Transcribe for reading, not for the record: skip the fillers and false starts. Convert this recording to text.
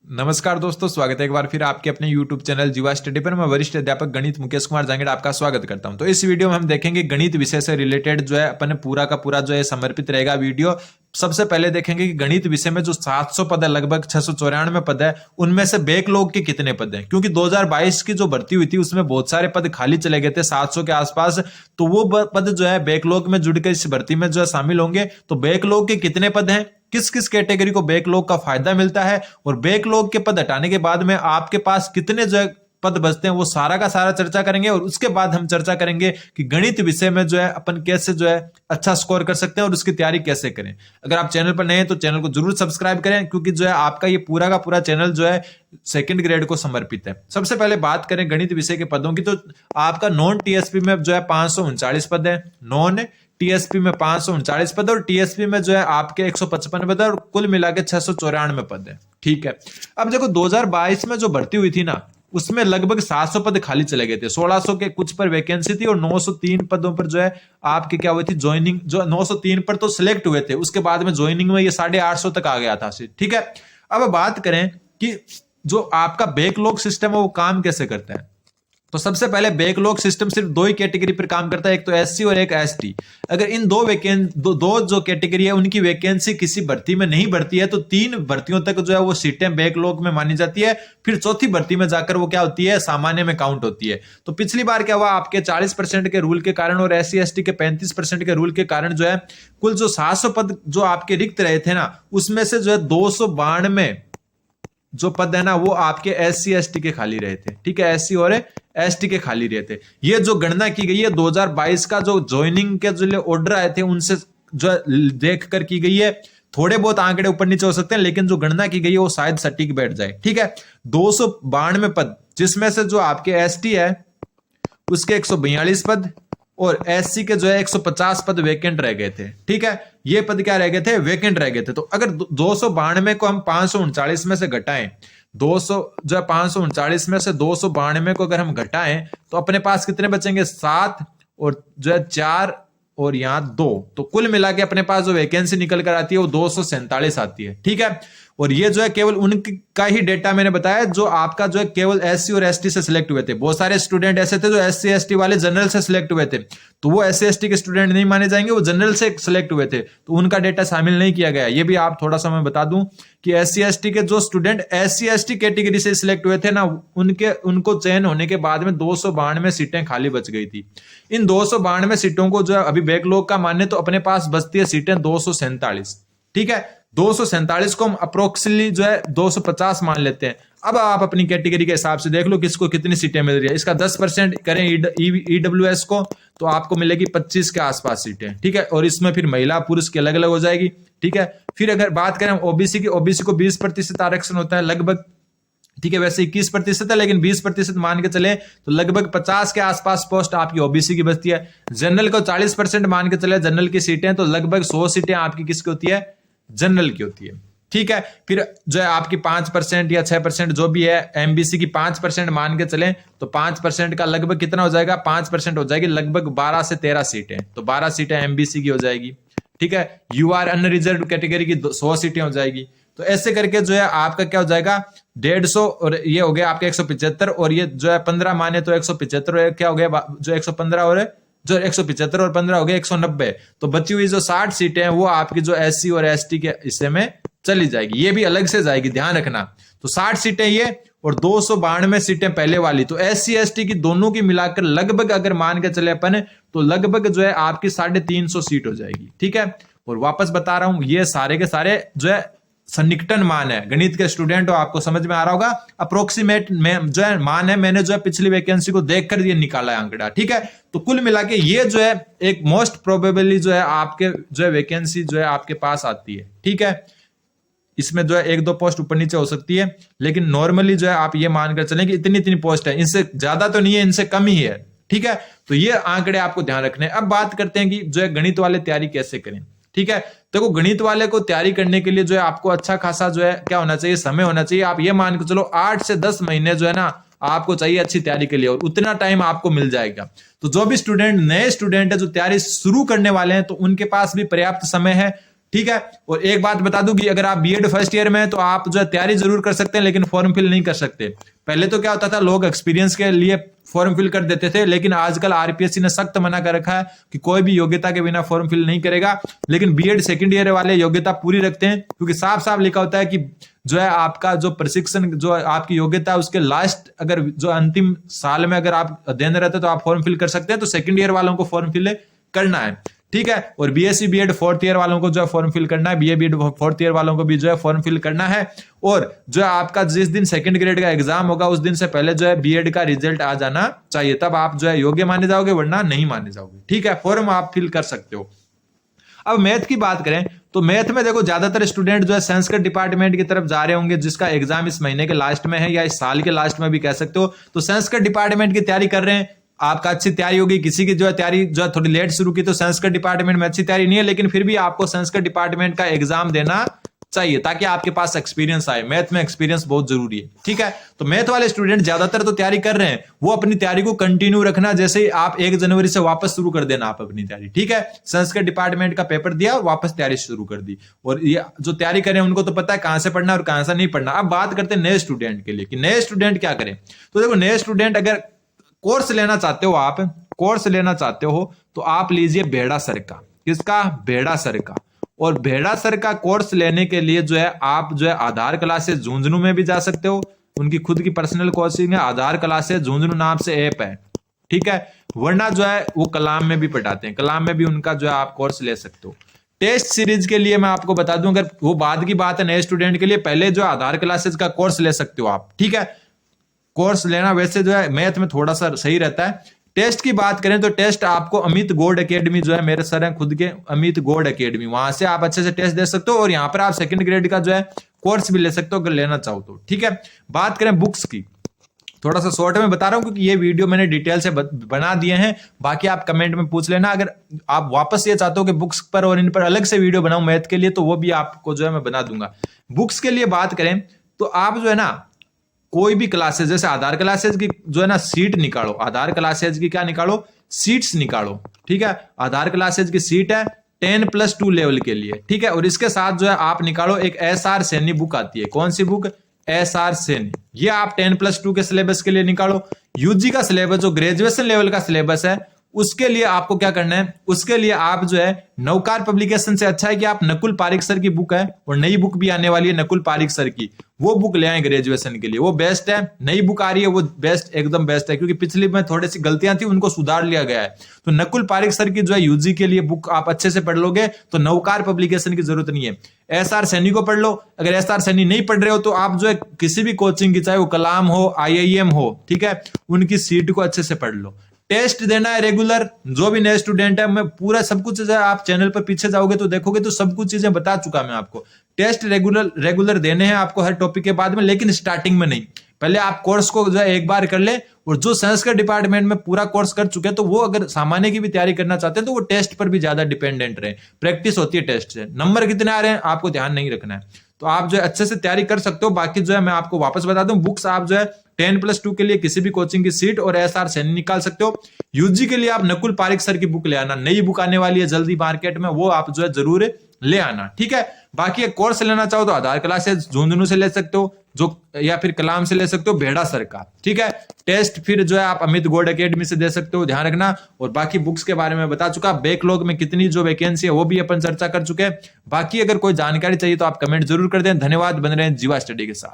नमस्कार दोस्तों, स्वागत है एक बार फिर आपके अपने YouTube चैनल जीवा स्टडी पर। मैं वरिष्ठ अध्यापक गणित मुकेश कुमार जांगड़ आपका स्वागत करता हूं। तो इस वीडियो में हम देखेंगे गणित विषय से रिलेटेड जो है अपन पूरा का पूरा जो है समर्पित रहेगा वीडियो। सबसे पहले देखेंगे कि गणित विषय में जो 700 पद है, लगभग 694 पद है, उनमें से बैकलॉग के कितने पद हैं। क्योंकि 2022 की जो भर्ती हुई थी उसमें बहुत सारे पद खाली चले गए थे 700 के आसपास, तो वो पद जो है बैकलॉग में जुड़ के इस भर्ती में जो है शामिल होंगे। तो बैकलॉग के कितने पद हैं, किस किस कैटेगरी को बैकलॉग का फायदा मिलता है, और बैकलॉग के पद हटाने के बाद में आपके पास कितने जो है पद बचते हैं, वो सारा का सारा चर्चा करेंगे। और उसके बाद हम चर्चा करेंगे कि गणित विषय में जो है अपन कैसे जो है अच्छा स्कोर कर सकते हैं और उसकी तैयारी कैसे करें। अगर आप चैनल पर नए हैं तो चैनल को जरूर सब्सक्राइब करें, क्योंकि जो है आपका ये पूरा का पूरा चैनल जो है सेकंड ग्रेड को समर्पित है। सबसे पहले बात करें गणित विषय के पदों की, तो आपका नॉन टीएसपी में जो है 539 पद है, नॉन टीएसपी में 539 पद, और टीएसपी में जो है आपके 155 पद है, और कुल मिला के 694 पद है। ठीक है, अब देखो 2022 में जो भर्ती हुई थी ना, उसमें लगभग 700 पद खाली चले गए थे। 1600 के कुछ पर वैकेंसी थी और 903 पदों पर जो है आपके क्या हुई थी ज्वाइनिंग। जो 903 पर तो सिलेक्ट हुए थे, उसके बाद में ज्वाइनिंग में ये 850 तक आ गया था। ठीक है, अब बात करें कि जो आपका बैकलॉग सिस्टम है वो काम कैसे करता है। तो सबसे पहले बैकलॉग सिस्टम सिर्फ दो ही कैटेगरी पर काम करता है, एक तो एससी और एक एसटी। अगर इन दो जो कैटेगरी है उनकी वैकेंसी किसी भर्ती में नहीं भरती है, तो 3 भर्तियों तक जो है वो सीटें बैकलॉग में मानी जाती है। फिर चौथी भर्ती में जाकर वो क्या होती है, सामान्य में काउंट होती है। तो पिछली बार क्या हुआ, आपके 40% के रूल के कारण और एससी एसटी के 35% के रूल के कारण जो है कुल जो 700 पद जो आपके रिक्त रहे थे ना, उसमें से जो है 292 जो पद है ना वो आपके एससी एसटी के खाली रहे थे। ठीक है, एससी और एसटी के खाली रहे थे। ये जो गणना की गई है 2022 का जो ज्वाइनिंग के जो ऑर्डर आए थे उनसे जो देख कर की गई है। थोड़े बहुत आंकड़े ऊपर नीचे हो सकते हैं, लेकिन जो गणना की गई है वो शायद सटीक बैठ जाए। ठीक है, 292 पद, जिसमें से जो आपके एसटी है उसके 142 पद और एससी के जो है 150 पद वैकेंट रह गए थे। ठीक है, ये पद क्या रह गए थे, वैकेंट रह गए थे। तो अगर 292 को हम 539 में से घटाएं, 200 जो है 539 में से 292 को अगर हम घटाएं तो अपने पास कितने बचेंगे, 7 और जो है 4 और यहां 2, तो कुल मिला के अपने पास जो वैकेंसी निकल कर आती है वो 247 आती है। ठीक है, और ये जो है केवल उनका ही डेटा मैंने बताया जो आपका जो है केवल एससी और एसटी से सिलेक्ट हुए थे। बहुत सारे स्टूडेंट ऐसे थे जो एससी एसटी वाले जनरल से सिलेक्ट हुए थे, तो वो एससी एसटी के स्टूडेंट नहीं माने जाएंगे, वो जनरल से सिलेक्ट हुए थे, तो उनका डेटा शामिल नहीं किया गया। ये भी आप थोड़ा सा मैं बता दूं कि एससी एसटी के जो स्टूडेंट एससी एसटी कैटेगरी से सिलेक्ट हुए थे ना, उनको चयन होने के बाद में 292 सीटें खाली बच गई थी। इन 292 सीटों को जो है अभी बैकलॉग का माने तो अपने पास बचती है सीटें 247। ठीक है, 247 को हम अप्रोक्सीमेटली जो है 250 मान लेते हैं। अब आप अपनी कैटेगरी के हिसाब से देख लो किसको कितनी सीटें मिल रही है। इसका 10% करें ईडब्ल्यूएस को, तो आपको मिलेगी 25 के आसपास सीटें। ठीक है, और इसमें फिर महिला पुरुष की अलग अलग हो जाएगी। ठीक है, फिर अगर बात करें ओबीसी की, ओबीसी को 20% आरक्षण होता है लगभग। ठीक है, वैसे 21% है, लेकिन 20% मान के चले तो लगभग 50 के आसपास पोस्ट आपकी ओबीसी की बचती है। जनरल को 40% मान के चले, जनरल की सीटें, तो लगभग 100 सीटें आपकी किसकी होती है, जनरल की होती है। ठीक है, फिर जो है आपकी 5% या 6% जो भी है, एमबीसी की 5% मान के चलें तो 5% का लगभग कितना हो जाएगा, 5% हो जाएगी लगभग 12 से 13 सीटें, तो 12 सीटें एमबीसी की हो जाएगी। ठीक है, यूआर अनरिजर्व कैटेगरी की 100 सीटें हो जाएगी। तो ऐसे करके जो है आपका क्या हो जाएगा 150, और ये हो गया आपके 175, और ये जो है 15 माने तो 175, क्या हो गया जो 115 और जो 175 और 15 हो गए 190। तो बची हुई जो 60 सीटें हैं वो आपकी जो एससी और एसटी के हिस्से में चली जाएगी, ये भी अलग से जाएगी, ध्यान रखना। तो 60 सीटें ये और 292 सीटें पहले वाली, तो एससी एसटी की दोनों की मिलाकर लगभग अगर मान के चले अपन, तो लगभग जो है आपकी 350 सीट हो जाएगी। ठीक है, और वापस बता रहा हूं ये सारे के सारे जो है सन्निकटन मान है। गणित के स्टूडेंट हो, आपको समझ में आ रहा होगा, अप्रोक्सीमेट में जो है मान है, मैंने जो है पिछली वैकेंसी को देखकर ये निकाला है आंकड़ा। ठीक है, तो कुल मिला के ये जो है एक मोस्ट प्रोबेबली जो है आपके जो है वैकेंसी जो है आपके पास आती है। ठीक है, इसमें जो है 1-2 पोस्ट ऊपर नीचे हो सकती है, लेकिन नॉर्मली जो है आप ये मानकर चलें कि इतनी इतनी पोस्ट है, इनसे ज्यादा तो नहीं है, इनसे कम ही है। ठीक है, तो ये आंकड़े आपको ध्यान रखने। अब बात करते हैं कि जो है गणित वाले तैयारी कैसे करें। ठीक है, देखो गणित वाले को तैयारी करने के लिए जो है आपको अच्छा खासा जो है क्या होना चाहिए, समय होना चाहिए। आप ये मान के चलो 8 से 10 महीने जो है ना आपको चाहिए अच्छी तैयारी के लिए, और उतना टाइम आपको मिल जाएगा। तो जो भी स्टूडेंट नए स्टूडेंट है जो तैयारी शुरू करने वाले हैं, तो उनके पास भी पर्याप्त समय है। ठीक है। और एक बात बता दूं कि अगर आप बीएड फर्स्ट ईयर में हैं तो आप जो है तैयारी जरूर कर सकते हैं, लेकिन फॉर्म फिल नहीं कर सकते। पहले तो क्या होता था, लोग एक्सपीरियंस के लिए फॉर्म फिल कर देते थे, लेकिन आजकल आरपीएससी ने सख्त मना कर रखा है कि कोई भी योग्यता के बिना फॉर्म फिल नहीं करेगा। लेकिन बीएड सेकंड ईयर वाले योग्यता पूरी रखते हैं, क्योंकि साफ साफ लिखा होता है कि जो है आपका जो प्रशिक्षण, जो आपकी योग्यता है उसके लास्ट, अगर जो अंतिम साल में अगर आप अध्ययन रहते तो आप फॉर्म फिल कर सकते हैं। तो सेकंड ईयर वालों को फॉर्म फिल करना है, ठीक है। और बीएससी बीएड फोर्थ ईयर वालों को जो है फॉर्म फिल करना है, बीए बीएड फोर्थ ईयर वालों को भी जो है फॉर्म फिल करना है। और जो है आपका जिस दिन सेकंड ग्रेड का एग्जाम होगा उस दिन से पहले जो है बीएड का रिजल्ट आ जाना चाहिए, तब आप जो है योग्य माने जाओगे, वरना नहीं माने जाओगे, ठीक है। फॉर्म आप फिल कर सकते हो। अब मैथ की बात करें तो मैथ में देखो ज्यादातर स्टूडेंट जो है संस्कृत डिपार्टमेंट की तरफ जा रहे होंगे, जिसका एग्जाम इस महीने के लास्ट में है या इस साल के लास्ट में भी कह सकते हो। तो संस्कृत डिपार्टमेंट की तैयारी कर रहे हैं, आपका अच्छी तैयारी होगी। किसी की जो है तैयारी जो है थोड़ी लेट शुरू की तो संस्कृत डिपार्टमेंट में अच्छी तैयारी नहीं है, लेकिन फिर भी आपको संस्कृत डिपार्टमेंट का एग्जाम देना चाहिए ताकि आपके पास एक्सपीरियंस आए। मैथ में एक्सपीरियंस बहुत जरूरी है, ठीक है। तो मैथ वाले स्टूडेंट ज्यादातर तो तैयारी कर रहे हैं, वो अपनी तैयारी को कंटिन्यू रखना। जैसे ही आप 1 जनवरी से वापस शुरू कर देना आप अपनी तैयारी, ठीक है। संस्कृत डिपार्टमेंट का पेपर दिया, वापस तैयारी शुरू कर दी। और ये जो तैयारी करें उनको तो पता है कहां से पढ़ना और कहां से नहीं पढ़ना। अब बात करते हैं नए स्टूडेंट के लिए कि नए स्टूडेंट क्या करें। तो देखो, नए स्टूडेंट अगर कोर्स लेना चाहते हो, आप कोर्स लेना चाहते हो तो आप लीजिए बेड़ा सर का। किसका? बेड़ा सर का। और बेड़ा सर का कोर्स लेने के लिए जो है आप जो है आधार क्लासेस झुंझुनू में भी जा सकते हो। उनकी खुद की पर्सनल कोचिंग है, आधार क्लासेस झुंझुनू नाम से ऐप है, ठीक है। वरना जो है वो कलाम में भी पढ़ाते हैं, कलाम में भी उनका जो है आप कोर्स ले सकते हो। टेस्ट सीरीज के लिए मैं आपको बता दूं, अगर वो बाद की बात है नए स्टूडेंट के लिए, पहले जो आधार क्लासेस का कोर्स ले सकते हो आप, ठीक है। कोर्स लेना वैसे जो है मैथ में थोड़ा सा सही रहता है। टेस्ट की बात करें तो टेस्ट आपको अमित गोल्ड एकेडमी जो है, मेरे सर हैं खुद के अमित गोल्ड एकेडमी, वहां से आप अच्छे से टेस्ट दे सकते हो। और यहाँ पर आप सेकंड ग्रेड का जो है कोर्स भी ले सकते हो अगर लेना चाहो तो, ठीक है। बात करें बुक्स की, थोड़ा सा शॉर्ट में बता रहा हूं क्योंकि ये वीडियो मैंने डिटेल से बना दिए हैं। बाकी आप कमेंट में पूछ लेना। अगर आप वापस ये चाहते हो कि बुक्स पर और इन पर अलग से वीडियो बनाऊं मैथ के लिए, तो वो भी आपको जो है मैं बना दूंगा। बुक्स के लिए बात करें तो आप जो है ना कोई भी क्लासेस, जैसे आधार क्लासेस की जो है ना सीट निकालो, आधार क्लासेस की क्या निकालो? सीट्स निकालो, ठीक है। आधार क्लासेस की सीट है 10+2 लेवल के लिए, ठीक है। और इसके साथ जो है आप निकालो एक SR सैनी बुक आती है। कौन सी बुक? SR सैनी। ये आप 10+2 के सिलेबस के लिए निकालो। यूजी का सिलेबस, जो ग्रेजुएशन लेवल का सिलेबस है, उसके लिए आपको क्या करना है? उसके लिए आप जो है नवकार पब्लिकेशन से अच्छा है कि आप नकुल पारिक सर की बुक है, और नई बुक भी आने वाली है नकुल पारिक सर की, वो बुक ले आए ग्रेजुएशन के लिए, वो बेस्ट है। नई बुक आ रही है वो बेस्ट, एकदम बेस्ट है, क्योंकि पिछली में थोड़ी सी गलतियां थी उनको सुधार लिया गया है। तो नकुल पारिक सर की जो है यूजी के लिए बुक आप अच्छे से पढ़ लोगे तो नवकार पब्लिकेशन की जरूरत नहीं है। SR सैनी को पढ़ लो। अगर SR सैनी नहीं पढ़ रहे हो तो आप जो है किसी भी कोचिंग की, चाहे वो कलाम हो, IIM हो, ठीक है, उनकी सीट को अच्छे से पढ़ लो। टेस्ट देना है रेगुलर। जो भी नए स्टूडेंट है, मैं पूरा सब कुछ है, आप चैनल पर पीछे जाओगे तो देखोगे तो सब कुछ चीजें बता चुका मैं आपको। टेस्ट रेगुलर देने हैं आपको हर टॉपिक के बाद में, लेकिन स्टार्टिंग में नहीं। पहले आप कोर्स को जो है एक बार कर ले, और जो संस्कृत डिपार्टमेंट में पूरा कोर्स कर चुके हैं तो वो अगर सामान्य की भी तैयारी करना चाहते हैं तो वो टेस्ट पर भी ज्यादा डिपेंडेंट रहे। प्रैक्टिस होती है टेस्ट से। नंबर कितने आ रहे हैं आपको ध्यान नहीं रखना है, तो आप जो है अच्छे से तैयारी कर सकते हो। बाकी जो है मैं आपको वापस बता दूं, बुक्स आप जो है 10+2 के लिए किसी भी कोचिंग की सीट और SR सैनी निकाल सकते हो। यूजी के लिए आप नकुल पारिक सर की बुक ले आना, नई बुक आने वाली है जल्दी मार्केट में, वो आप जो है जरूर ले आना, ठीक है। बाकी एक कोर्स लेना चाहो तो आधार क्लासेस झुंझुनू से ले सकते हो, जो या फिर कलाम से ले सकते हो, बेड़ा सर का, ठीक है। टेस्ट फिर जो है आप अमित गोल्ड एकेडमी से दे सकते हो, ध्यान रखना। और बाकी बुक्स के बारे में बता चुका। बैकलॉग में कितनी जो वैकेंसी है वो भी अपन चर्चा कर चुके हैं। बाकी अगर कोई जानकारी चाहिए तो आप कमेंट जरूर कर दें। धन्यवाद, बन रहे हैं जीवा स्टडी के साथ।